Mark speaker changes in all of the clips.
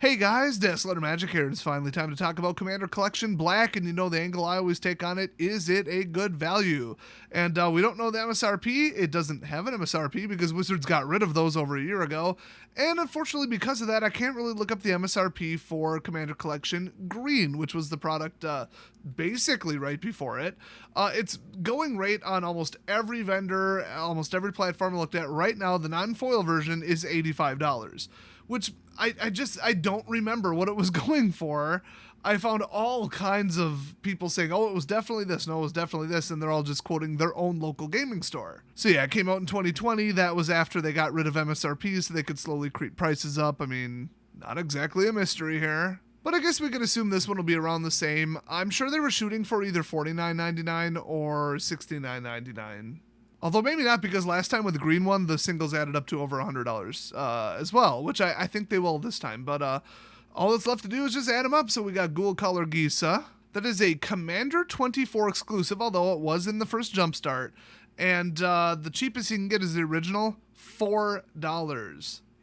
Speaker 1: Hey guys, Deathletter Magic here. It's finally time to talk about Commander Collection Black, and you know the angle I always take on it, is it a good value? And we don't know the MSRP. It doesn't have an MSRP because Wizards got rid of those over a year ago, and unfortunately because of that, I can't really look up the MSRP for Commander Collection Green, which was the product basically right before it. It's going rate on almost every vendor, almost every platform I looked at. Right now, the non-foil version is $85, which I don't remember what it was going for. I found all kinds of people saying, oh, it was definitely this, no, it was definitely this, and they're all just quoting their own local gaming store. So yeah, it came out in 2020. That was after they got rid of MSRP so they could slowly creep prices up. I mean, not exactly a mystery here. But I guess we could assume this one will be around the same. I'm sure they were shooting for either $49.99 or $69.99. Although maybe not, because last time with the green one, the singles added up to over $100 as well, which I think they will this time. But all that's left to do is just add them up. So we got Ghoul Color Gisa. That is a Commander 24 exclusive, although it was in the first Jumpstart. And the cheapest you can get is the original, $4.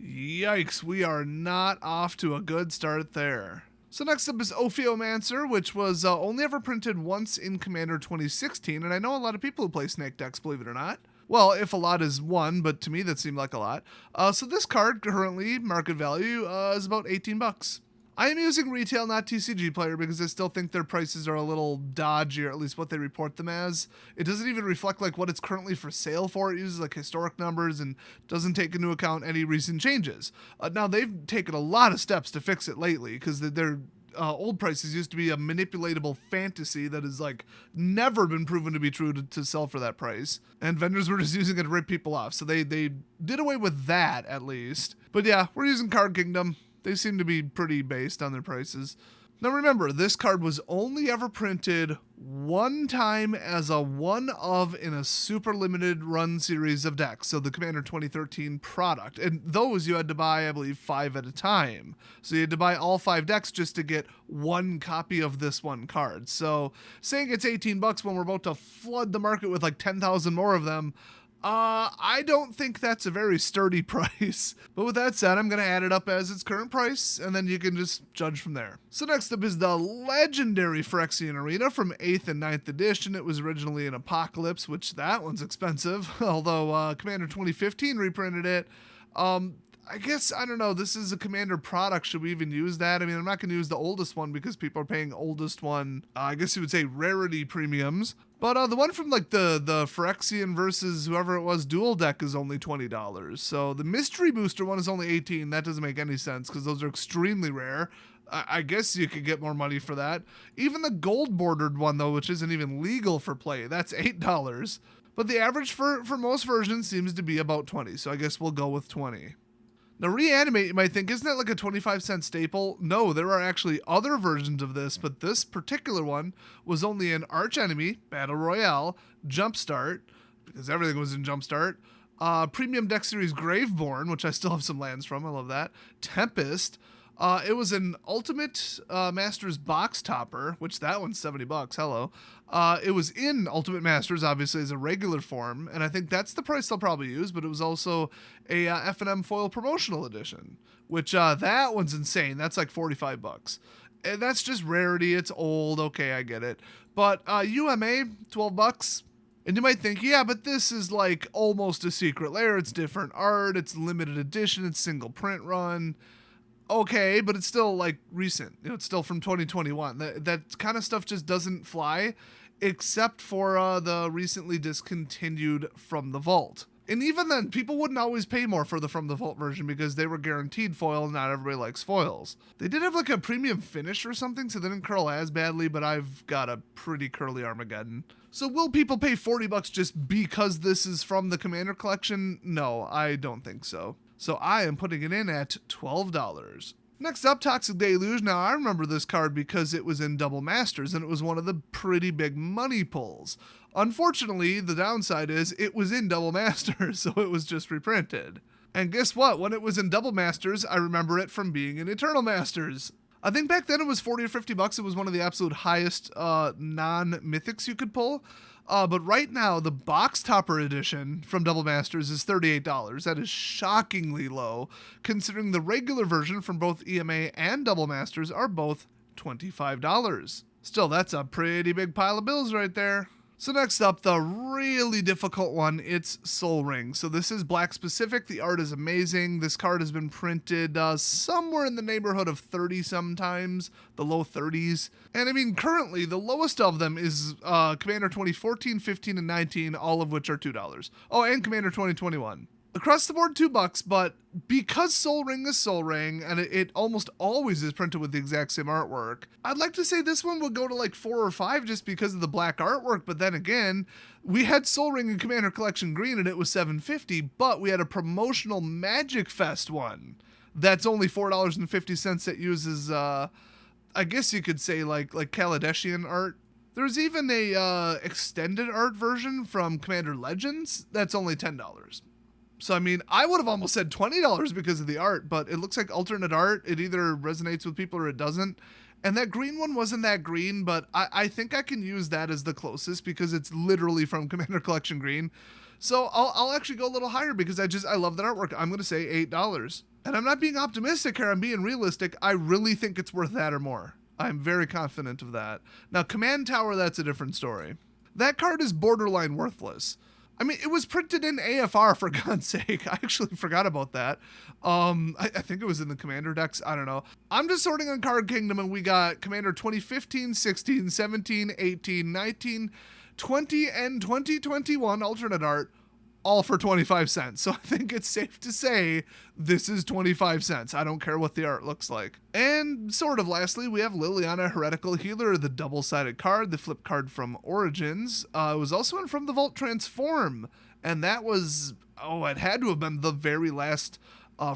Speaker 1: Yikes, we are not off to a good start there. So next up is Ophiomancer, which was only ever printed once in Commander 2016, and I know a lot of people who play Snake decks, believe it or not. Well, if a lot is one, but to me that seemed like a lot. So this card currently, market value, is about $18. I am using retail, not TCG Player, because I still think their prices are a little dodgy, or at least what they report them as. It doesn't even reflect like what it's currently for sale for. It uses like historic numbers and doesn't take into account any recent changes. Now they've taken a lot of steps to fix it lately, because their old prices used to be a manipulatable fantasy that has like never been proven to be true to sell for that price, and vendors were just using it to rip people off. So they did away with that at least. But yeah, we're using Card Kingdom. They seem to be pretty based on their prices. Now remember, this card was only ever printed one time as a one-of in a super limited run series of decks, so the Commander 2013 product. And those you had to buy, I believe, 5 at a time. So you had to buy all 5 decks just to get one copy of this one card. So saying it's $18 when we're about to flood the market with like 10,000 more of them, I don't think that's a very sturdy price. But with that said, I'm going to add it up as its current price, and then you can just judge from there. So next up is the legendary Phyrexian Arena from 8th and 9th edition. It was originally an Apocalypse, which that one's expensive, although Commander 2015 reprinted it. I guess, I don't know, this is a Commander product. Should we even use that? I mean, I'm not going to use the oldest one because people are paying oldest one, I guess you would say rarity premiums. But the one from like the Phyrexian versus whoever it was dual deck is only $20. So the Mystery Booster one is only $18. That doesn't make any sense because those are extremely rare. I guess you could get more money for that. Even the gold bordered one though, which isn't even legal for play, that's $8. But the average for most versions seems to be about 20. So I guess we'll go with 20. Now, Reanimate, you might think, isn't that like a 25-cent staple? No, there are actually other versions of this, but this particular one was only an Archenemy, Battle Royale, Jumpstart, because everything was in Jumpstart, Premium Deck Series Graveborn, which I still have some lands from, I love that, Tempest. It was an Ultimate Masters box topper, which that one's $70. Hello. It was in Ultimate Masters, obviously, as a regular form, and I think that's the price they'll probably use, but it was also a F&M foil promotional edition, which that one's insane. That's like $45. And that's just rarity. It's old. Okay, I get it. But UMA, $12. And you might think, yeah, but this is like almost a secret lair. It's different art. It's limited edition. It's single print run. Okay, but it's still like recent. You know, it's still from 2021. That kind of stuff just doesn't fly, except for the recently discontinued From the Vault. And even then, people wouldn't always pay more for the From the Vault version because they were guaranteed foil, and not everybody likes foils. They did have like a premium finish or something, so they didn't curl as badly, but I've got a pretty curly Armageddon. So will people pay $40 just because this is from the Commander collection? No, I don't think so. So I am putting it in at $12. Next up, Toxic Deluge. Now, I remember this card because it was in Double Masters, and it was one of the pretty big money pulls. Unfortunately, the downside is it was in Double Masters, so it was just reprinted. And guess what? When it was in Double Masters, I remember it from being in Eternal Masters. I think back then it was 40 or 50 bucks. It was one of the absolute highest non-mythics you could pull. But right now, the box topper edition from Double Masters is $38. That is shockingly low, considering the regular version from both EMA and Double Masters are both $25. Still, that's a pretty big pile of bills right there. So next up, the really difficult one, it's Sol Ring. So this is black specific. The art is amazing. This card has been printed somewhere in the neighborhood of 30 sometimes, the low 30s. And I mean, currently, the lowest of them is Commander 2014, 15, and 19, all of which are $2. Oh, and Commander 2021. Across the board, $2, but because Sol Ring is Sol Ring, and it almost always is printed with the exact same artwork, I'd like to say this one would go to like 4 or 5 just because of the black artwork, but then again, we had Sol Ring in Commander Collection Green and it was $7.50, but we had a promotional Magic Fest one that's only $4.50 that uses, I guess you could say like Kaladesh art. There's even a extended art version from Commander Legends that's only $10. So, I mean, I would have almost said $20 because of the art, but it looks like alternate art. It either resonates with people or it doesn't. And that green one wasn't that green, but I think I can use that as the closest because it's literally from Commander Collection Green. So I'll actually go a little higher because I love that artwork. I'm going to say $8. And I'm not being optimistic here. I'm being realistic. I really think it's worth that or more. I'm very confident of that. Now, Command Tower, that's a different story. That card is borderline worthless. I mean, it was printed in AFR, for God's sake. I actually forgot about that. I think it was in the Commander decks. I don't know. I'm just sorting on Card Kingdom, and we got Commander 2015, 16, 17, 18, 19, 20, and 2021 alternate art, all for 25 cents. So I think it's safe to say this is 25 cents. I don't care what the art looks like. And sort of lastly, we have Liliana Heretical Healer, the double-sided card, the flip card from Origins. It was also in From the Vault Transform, and that was, it had to have been the very last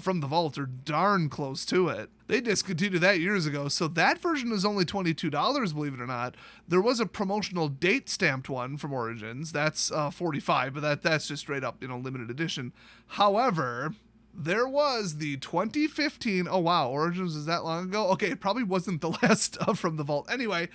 Speaker 1: From the Vault, or darn close to it. They discontinued that years ago, so that version is only $22, believe it or not. There was a promotional date stamped one from Origins. That's $45, but that's just straight up, limited edition. However, there was the 2015, oh wow, Origins is that long ago? Okay, it probably wasn't the last From the Vault. Anyway,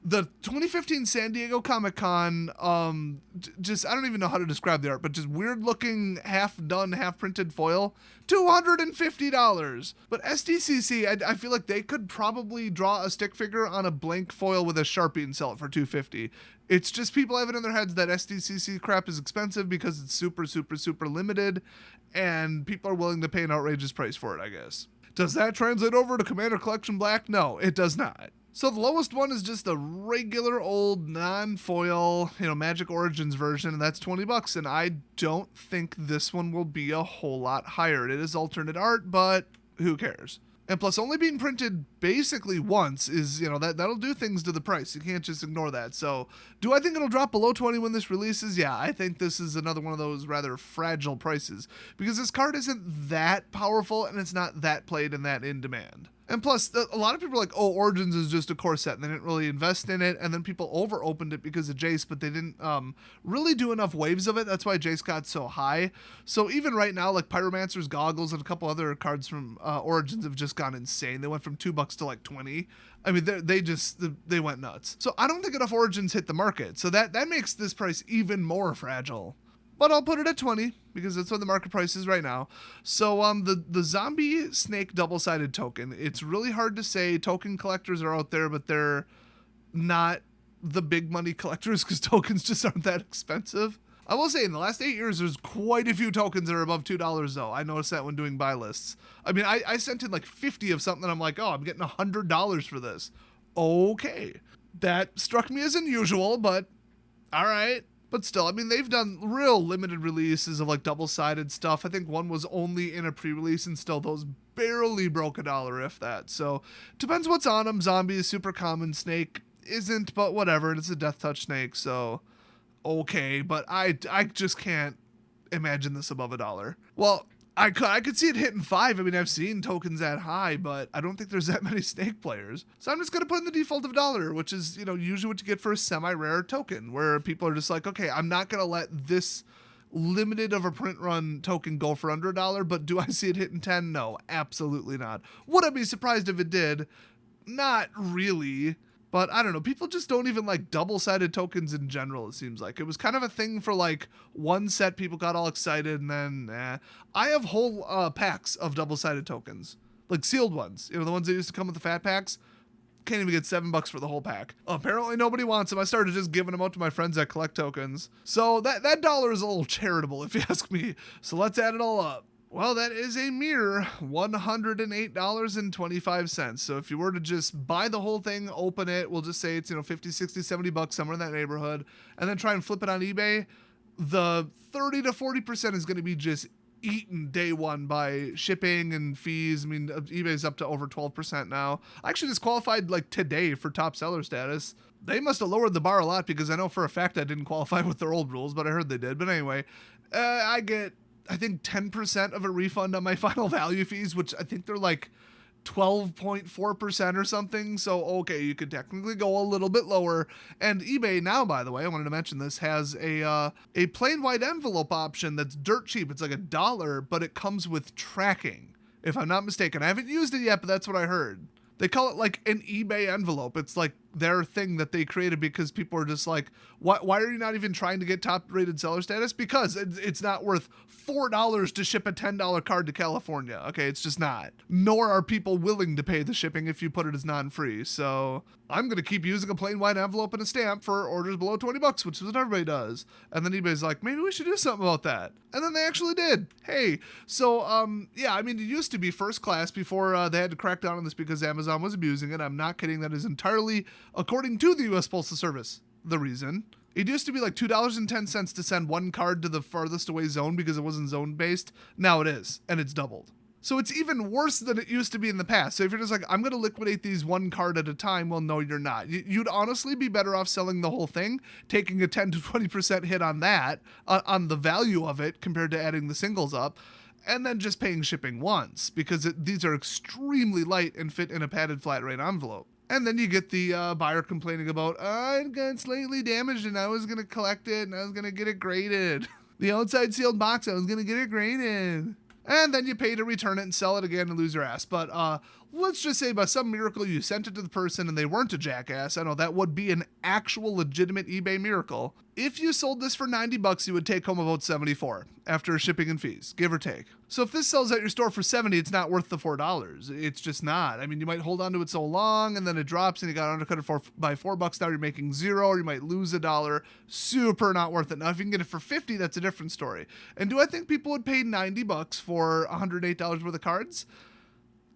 Speaker 1: the 2015 San Diego Comic-Con, just, I don't even know how to describe the art, but just weird looking, half done, half printed foil, $250. But SDCC, I feel like they could probably draw a stick figure on a blank foil with a Sharpie and sell it for $250. It's just people have it in their heads that SDCC crap is expensive because it's super, super, super limited, and people are willing to pay an outrageous price for it, I guess. Does that translate over to Commander Collection Black? No, it does not. So the lowest one is just a regular old non-foil, Magic Origins version, and that's $20. And I don't think this one will be a whole lot higher. It is alternate art, but who cares? And plus, only being printed basically once is, that'll do things to the price. You can't just ignore that. So, do I think it'll drop below 20 when this releases? Yeah, I think this is another one of those rather fragile prices because this card isn't that powerful and it's not that played and that in demand. And plus, a lot of people are like, oh, Origins is just a core set, and they didn't really invest in it, and then people over-opened it because of Jace, but they didn't really do enough waves of it. That's why Jace got so high. So even right now, like Pyromancer's Goggles and a couple other cards from Origins have just gone insane. They went from $2 to like 20. I mean, they went nuts. So I don't think enough Origins hit the market. So that makes this price even more fragile. But I'll put it at 20 because that's what the market price is right now. So the zombie snake double-sided token, it's really hard to say. Token collectors are out there, but they're not the big money collectors because tokens just aren't that expensive. I will say in the last 8 years, there's quite a few tokens that are above $2 though. I noticed that when doing buy lists. I mean, I sent in like 50 of something and I'm like, oh, I'm getting $100 for this. Okay. That struck me as unusual, but all right. But still, I mean, they've done real limited releases of like double-sided stuff. I think one was only in a pre-release and still those barely broke $1, if that. So depends what's on them. Zombie is super common. Snake isn't, but whatever. It's a Death Touch snake, so okay. But I just can't imagine this above $1. Well, I could see it hitting 5. I mean, I've seen tokens that high, but I don't think there's that many snake players. So I'm just going to put in the default of $1, which is, usually what you get for a semi-rare token, where people are just like, okay, I'm not going to let this limited of a print run token go for under $1, but do I see it hitting 10? No, absolutely not. Would I be surprised if it did? Not really. But I don't know. People just don't even like double-sided tokens in general, it seems like. It was kind of a thing for like one set, people got all excited, and then I have whole packs of double-sided tokens. Like sealed ones. You know, the ones that used to come with the fat packs. Can't even get $7 for the whole pack. Apparently nobody wants them. I started just giving them out to my friends that collect tokens. So that dollar is a little charitable if you ask me. So let's add it all up. Well, that is a mere $108.25. So if you were to just buy the whole thing, open it, we'll just say it's, 50, 60, $70, somewhere in that neighborhood, and then try and flip it on eBay, the 30 to 40% is going to be just eaten day one by shipping and fees. I mean, eBay's up to over 12% now. I actually just qualified like today for top seller status. They must have lowered the bar a lot because I know for a fact I didn't qualify with their old rules, but I heard they did. But anyway, I get, I think 10% of a refund on my final value fees, which I think they're like 12.4% or something. So, okay, you could technically go a little bit lower. And eBay now, by the way, I wanted to mention this, has a plain white envelope option that's dirt cheap. It's like $1, but it comes with tracking, if I'm not mistaken. I haven't used it yet, but that's what I heard. They call it like an eBay envelope. It's like their thing that they created because people are just like, why are you not even trying to get top rated seller status? Because it's not worth $4 to ship a $10 card to California. Okay, it's just not. Nor are people willing to pay the shipping if you put it as non-free. So I'm going to keep using a plain white envelope and a stamp for orders below $20, which is what everybody does. And then eBay's like, maybe we should do something about that. And then they actually did. Hey, so yeah, I mean, it used to be first class before they had to crack down on this because Amazon was abusing it. I'm not kidding. That is entirely according to the U.S. Postal Service, the reason. It used to be like $2.10 to send one card to the farthest away zone because it wasn't zone based. Now it is, and it's doubled. So it's even worse than it used to be in the past. So if you're just like, I'm going to liquidate these one card at a time, well, no, you're not. You'd honestly be better off selling the whole thing, taking a 10 to 20% hit on that, on the value of it compared to adding the singles up, and then just paying shipping once because these are extremely light and fit in a padded flat rate envelope. And then you get the buyer complaining about, it got slightly damaged and I was going to collect it and I was going to get it graded. The outside sealed box, I was going to get it graded. And then you pay to return it and sell it again and lose your ass. But let's just say by some miracle you sent it to the person and they weren't a jackass. I know that would be an actual legitimate eBay miracle. If you sold this for $90, you would take home about $74 after shipping and fees, give or take. So if this sells at your store for $70, it's not worth the $4. It's just not. I mean, you might hold on to it so long and then it drops and you got undercut it by $4. Now you're making $0, or you might lose $1. Super not worth it. Now if you can get it for $50, that's a different story. And do I think people would pay $90 for $108 worth of cards?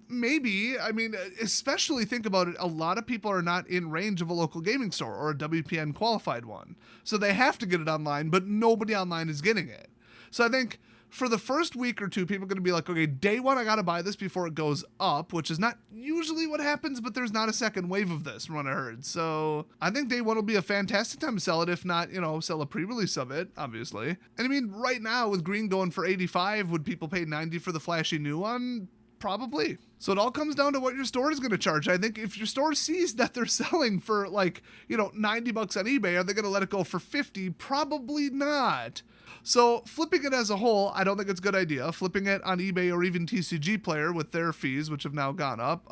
Speaker 1: Maybe. I mean, especially think about it, a lot of people are not in range of a local gaming store or a WPN qualified one. So they have to get it online, but nobody online is getting it. So I think for the first week or two, people are going to be like, okay, day one, I got to buy this before it goes up, which is not usually what happens, but there's not a second wave of this from what I heard. So I think day one will be a fantastic time to sell it, if not, sell a pre-release of it, obviously. And I mean, right now with green going for 85, would people pay 90 for the flashy new one? Probably. So it all comes down to what your store is going to charge. I think if your store sees that they're selling for like, $90 on eBay, are they going to let it go for 50? Probably not. So flipping it as a whole, I don't think it's a good idea. Flipping it on eBay or even TCG Player with their fees, which have now gone up,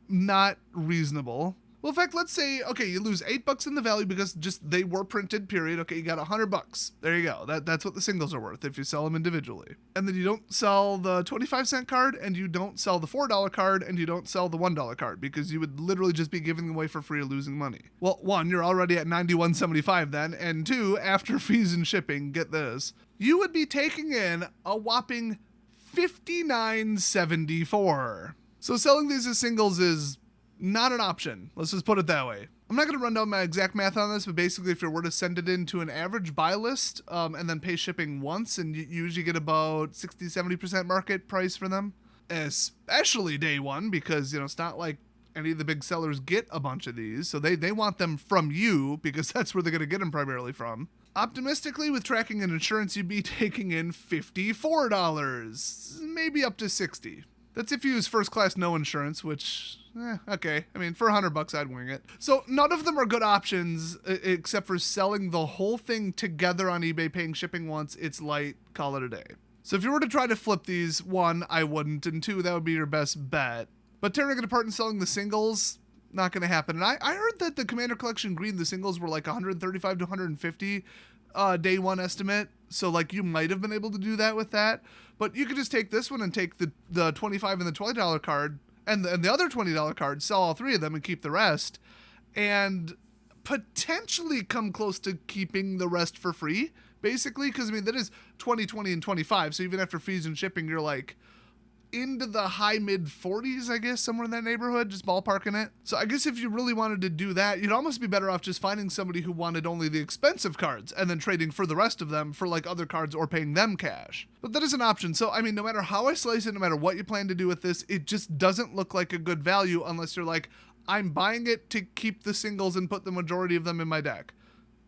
Speaker 1: not reasonable. Well, in fact, let's say, okay, you lose $8 in the value because just they were printed, period. Okay, you got $100. There you go. That's what the singles are worth if you sell them individually. And then you don't sell the 25-cent card, and you don't sell the $4 card, and you don't sell the $1 card because you would literally just be giving them away for free or losing money. Well, one, you're already at $91.75 then, and two, after fees and shipping, get this, you would be taking in a whopping $59.74. So selling these as singles is not an option. Let's just put it that way. I'm not going to run down my exact math on this, but basically if you were to send it into an average buy list and then pay shipping once, and you usually get about 60-70% market price for them, especially day one, because it's not like any of the big sellers get a bunch of these, so they want them from you because that's where they're going to get them primarily from. Optimistically, with tracking and insurance, you'd be taking in $54, maybe up to $60. That's if you use first class no insurance, which, okay. I mean, for $100, I'd wing it. So none of them are good options except for selling the whole thing together on eBay, paying shipping once. It's light, call it a day. So if you were to try to flip these, one, I wouldn't, and two, that would be your best bet. But tearing it apart and selling the singles, not going to happen. And I heard that the Commander Collection Green, the singles were like 135 to 150 day one estimate. So like you might have been able to do that with that. But you could just take this one and take the $25 and the $20 card and the other $20 card, sell all three of them and keep the rest. And potentially come close to keeping the rest for free, basically. Because, I mean, that is 20, 20, and 25. So even after fees and shipping, you're like into the high mid 40s, I guess, somewhere in that neighborhood, just ballparking it. So I guess if you really wanted to do that, you'd almost be better off just finding somebody who wanted only the expensive cards and then trading for the rest of them for like other cards or paying them cash. But that is an option. So, I mean, no matter how I slice it, no matter what you plan to do with this, it just doesn't look like a good value unless you're like, I'm buying it to keep the singles and put the majority of them in my deck.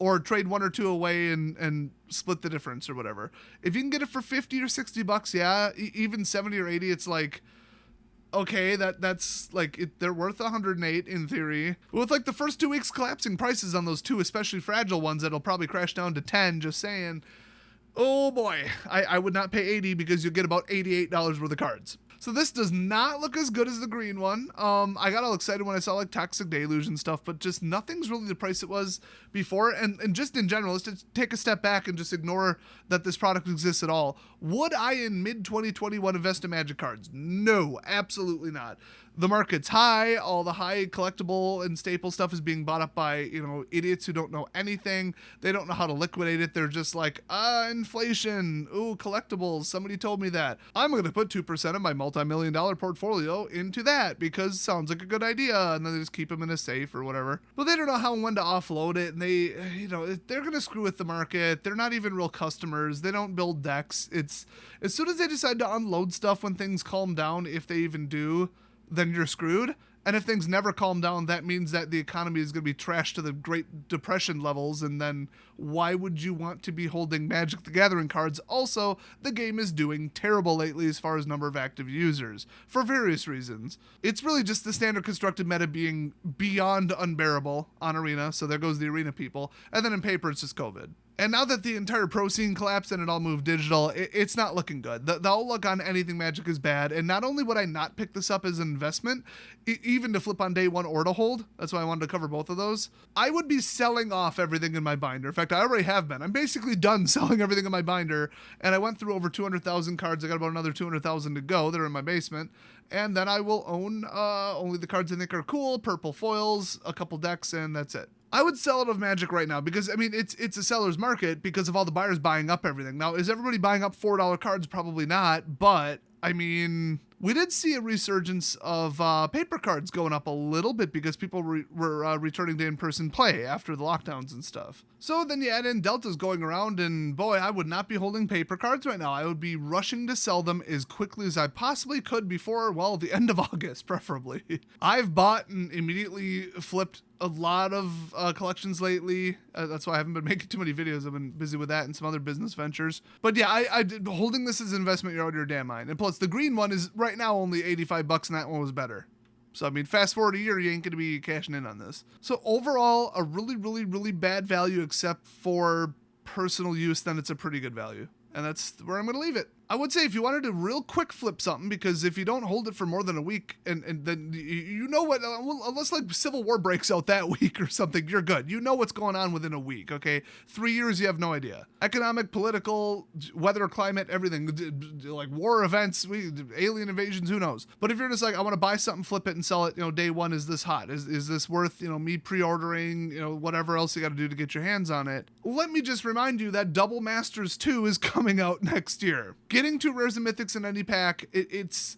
Speaker 1: Or trade one or two away and split the difference or whatever. If you can get it for 50 or 60 bucks, yeah, even 70 or 80, it's like, okay, that's like, they're worth 108 in theory. With like the first 2 weeks collapsing prices on those two, especially fragile ones, that'll probably crash down to 10, just saying, oh boy, I would not pay 80 because you'll get about $88 worth of cards. So this does not look as good as the green one. I got all excited when I saw like Toxic Deluge and stuff, but just nothing's really the price it was before. And just in general, let's just take a step back and just ignore that this product exists at all. Would I in mid-2021 invest in Magic cards? No, absolutely not. The market's high. All the high collectible and staple stuff is being bought up by, idiots who don't know anything. They don't know how to liquidate it. They're just like, inflation. Ooh, collectibles. Somebody told me that. I'm going to put 2% of my multi-million-dollar portfolio into that because it sounds like a good idea. And then they just keep them in a safe or whatever. But they don't know how and when to offload it. And they, they're going to screw with the market. They're not even real customers. They don't build decks. It's as soon as they decide to unload stuff when things calm down, if they even do, then you're screwed. And if things never calm down, that means that the economy is going to be trashed to the Great Depression levels. And then why would you want to be holding Magic the Gathering cards? Also, the game is doing terrible lately as far as number of active users for various reasons. It's really just the standard constructed meta being beyond unbearable on Arena. So there goes the Arena people. And then in paper, it's just COVID. And now that the entire pro scene collapsed and it all moved digital, it's not looking good. The outlook on anything Magic is bad. And not only would I not pick this up as an investment, even to flip on day one or to hold, that's why I wanted to cover both of those, I would be selling off everything in my binder. In fact, I already have been. I'm basically done selling everything in my binder. And I went through over 200,000 cards. I got about another 200,000 to go. They're in my basement. And then I will own only the cards I think are cool, purple foils, a couple decks, and that's it. I would sell out of Magic right now because, I mean, it's a seller's market because of all the buyers buying up everything. Now, is everybody buying up $4 cards? Probably not. But, I mean, we did see a resurgence of paper cards going up a little bit because people were returning to in-person play after the lockdowns and stuff. So then you add in Deltas going around, and boy, I would not be holding paper cards right now. I would be rushing to sell them as quickly as I possibly could before, well, the end of August, preferably. I've bought and immediately flipped a lot of collections lately. That's why I haven't been making too many videos. I've been busy with that and some other business ventures. But yeah, I holding this as an investment, you're out of your damn mind. And plus, the green one is right now only $85, and that one was better. So, I mean, fast forward a year, you ain't going to be cashing in on this. So, overall, a really, really, really bad value, except for personal use, then it's a pretty good value. And that's where I'm going to leave it. I would say if you wanted to real quick flip something, because if you don't hold it for more than a week, and then you know what, unless like Civil War breaks out that week or something, you're good. You know what's going on within a week, okay? 3 years, you have no idea. Economic, political, weather, climate, everything, like war events, alien invasions, who knows? But if you're just like, I want to buy something, flip it, and sell it, day one, is this hot? Is this worth, me pre-ordering, whatever else you got to do to get your hands on it? Let me just remind you that Double Masters 2 is coming out next year. Getting to Rares and Mythics in any pack, it's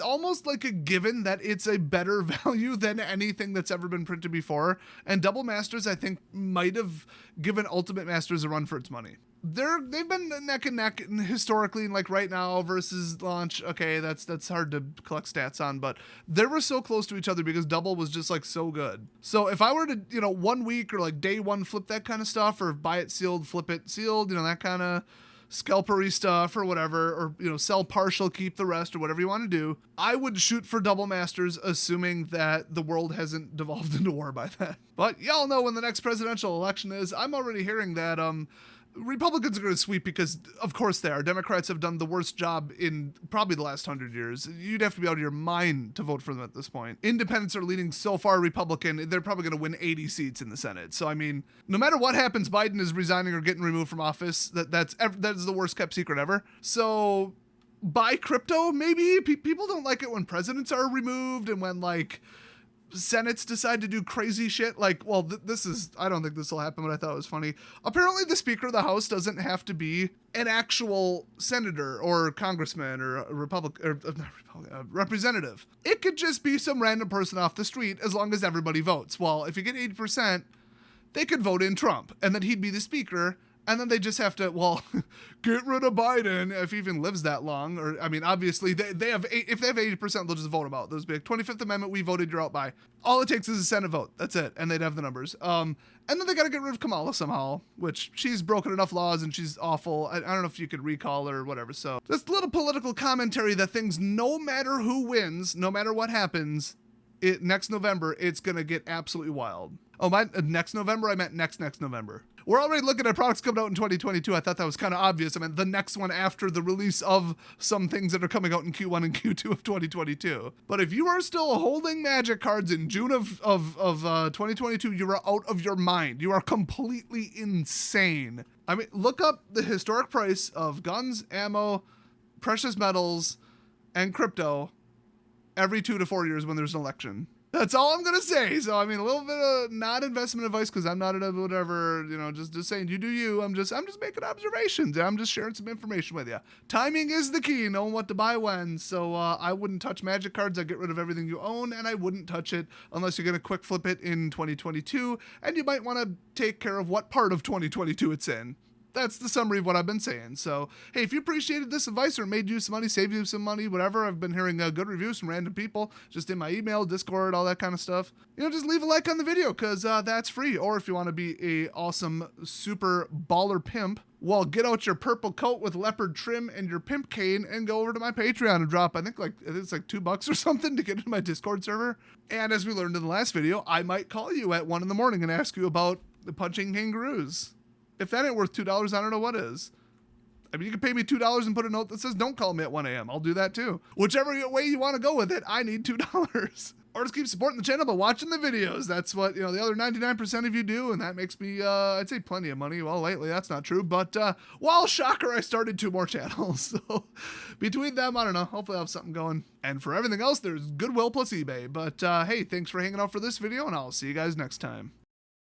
Speaker 1: almost like a given that it's a better value than anything that's ever been printed before. And Double Masters, I think, might have given Ultimate Masters a run for its money. They've been neck and neck historically, and like right now versus launch. Okay, that's hard to collect stats on, but they were so close to each other because Double was just like so good. So if I were to 1 week or like day one flip that kind of stuff, or buy it sealed, flip it sealed, that kind of scalpery stuff or whatever, or sell partial, keep the rest, or whatever you want to do, I would shoot for Double Masters, assuming that the world hasn't devolved into war by then. But y'all know when the next presidential election is. I'm already hearing that Republicans are going to sweep because, of course, they are. Democrats have done the worst job in probably the last 100 years. You'd have to be out of your mind to vote for them at this point. Independents are leaning so far Republican, they're probably going to win 80 seats in the Senate. So, I mean, no matter what happens, Biden is resigning or getting removed from office. That's the worst kept secret ever. So, buy crypto, maybe. People don't like it when presidents are removed and when, like, Senates decide to do crazy shit. Like, well, I don't think this will happen, but I thought it was funny. Apparently the Speaker of the House doesn't have to be an actual senator or congressman or a representative. It could just be some random person off the street as long as everybody votes. Well, if you get 80%, they could vote in Trump and then he'd be the speaker. And then they just have to, well, get rid of Biden if he even lives that long. Or, I mean, obviously, they have, if they have 80%, they'll just vote him out. Those be like, 25th Amendment, we voted, you're out by. All it takes is a Senate vote. That's it. And they'd have the numbers. And then they got to get rid of Kamala somehow, which she's broken enough laws and she's awful. I don't know if you could recall her or whatever. So just a little political commentary that things, no matter who wins, no matter what happens, next November, it's going to get absolutely wild. Oh, next November? I meant next November. We're already looking at products coming out in 2022. I thought that was kind of obvious. I mean, the next one after the release of some things that are coming out in Q1 and Q2 of 2022. But if you are still holding Magic cards in June of 2022, you are out of your mind. You are completely insane. I mean, look up the historic price of guns, ammo, precious metals, and crypto every 2 to 4 years when there's an election. That's all I'm going to say. So, I mean, a little bit of not investment advice because I'm not a whatever, just saying you do you. I'm just making observations. I'm just sharing some information with you. Timing is the key, knowing what to buy when. So, I wouldn't touch Magic cards. I'd get rid of everything you own, and I wouldn't touch it unless you're going to quick flip it in 2022. And you might want to take care of what part of 2022 it's in. That's the summary of what I've been saying. So, hey, if you appreciated this advice or made you some money, saved you some money, whatever, I've been hearing good reviews from random people just in my email, Discord, all that kind of stuff. Just leave a like on the video because that's free. Or if you want to be a awesome, super baller pimp, well, get out your purple coat with leopard trim and your pimp cane and go over to my Patreon and drop, I think it's like $2 or something to get into my Discord server. And as we learned in the last video, I might call you at 1 a.m. and ask you about the punching kangaroos. If that ain't worth $2, I don't know what is. I mean, you can pay me $2 and put a note that says, don't call me at 1 a.m. I'll do that too. Whichever way you want to go with it, I need $2. Or just keep supporting the channel by watching the videos. That's what, the other 99% of you do, and that makes me, I'd say plenty of money. Well, lately that's not true, but, well, shocker, I started 2 more channels. So between them, I don't know, hopefully I'll have something going. And for everything else, there's Goodwill plus eBay. But, hey, thanks for hanging out for this video, and I'll see you guys next time.